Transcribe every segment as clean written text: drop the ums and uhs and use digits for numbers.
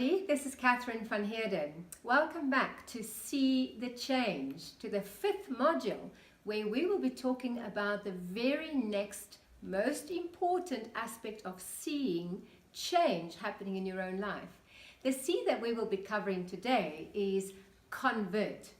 everybody, this is Catherine van Heerden. Welcome back to See the Change, to the 5th module, where we will be talking about the very next most important aspect of seeing change happening in your own life. The C that we will be covering today is convert.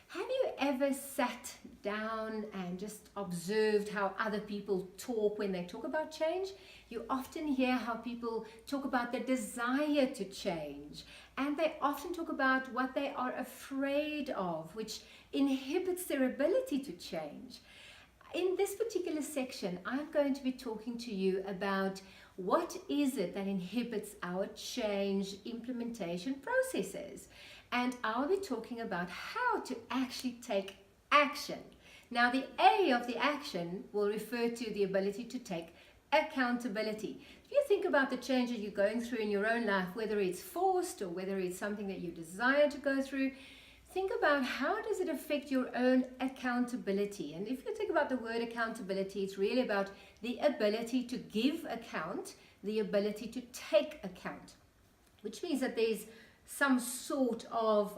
Have you ever sat down and just observed how other people talk when they talk about change? You often hear how people talk about the desire to change, and they often talk about what they are afraid of, which inhibits their ability to change. In this particular section, I'm going to be talking to you about what is it that inhibits our change implementation processes. And I'll be talking about how to actually take action. Now, the A of the action will refer to the ability to take accountability. If you think about the changes you're going through in your own life, whether it's forced or whether it's something that you desire to go through, think about how does it affect your own accountability. And if you think about the word accountability, it's really about the ability to give account, the ability to take account, which means that there's some sort of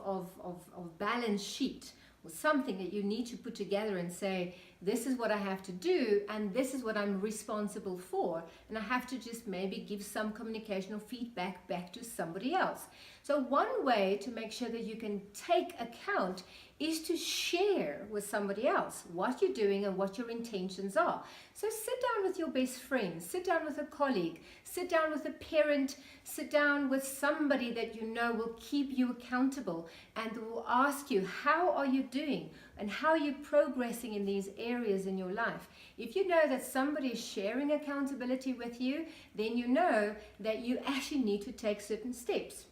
balance sheet or something that you need to put together and say, this is what I have to do and this is what I'm responsible for, and I have to just maybe give some communication or feedback back to somebody else. So one way to make sure that you can take account is to share with somebody else what you're doing and what your intentions are. So sit down with your best friend, sit down with a colleague, sit down with a parent, sit down with somebody that you know will keep you accountable and will ask you, how are you doing and how are you progressing in these areas in your life? If you know that somebody is sharing accountability with you, then you know that you actually need to take certain steps.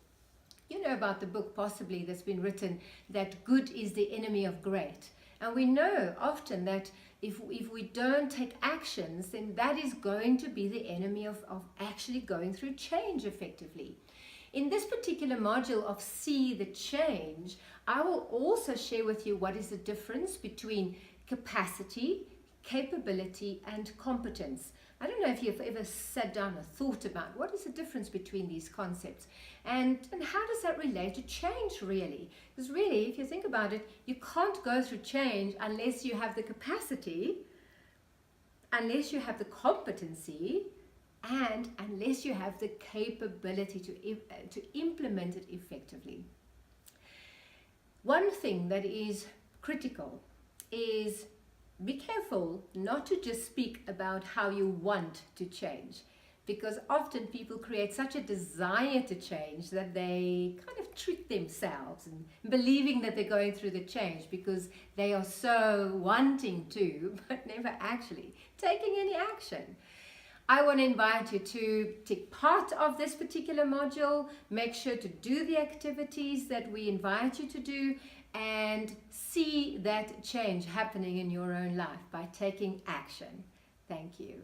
You know about the book possibly that's been written, that good is the enemy of great. And we know often that if we don't take actions, then that is going to be the enemy of actually going through change effectively. In this particular module of See the Change, I will also share with you what is the difference between capacity, capability, and competence. I don't know if you've ever sat down and thought about what is the difference between these concepts and how does that relate to change really? Because really, if you think about it, you can't go through change unless you have the capacity, unless you have the competency, and unless you have the capability to implement it effectively. One thing that is critical is be careful not to just speak about how you want to change, because often people create such a desire to change that they kind of trick themselves and believing that they're going through the change because they are so wanting to, but never actually taking any action. I want to invite you to take part of this particular module, make sure to do the activities that we invite you to do, and see that change happening in your own life by taking action. Thank you.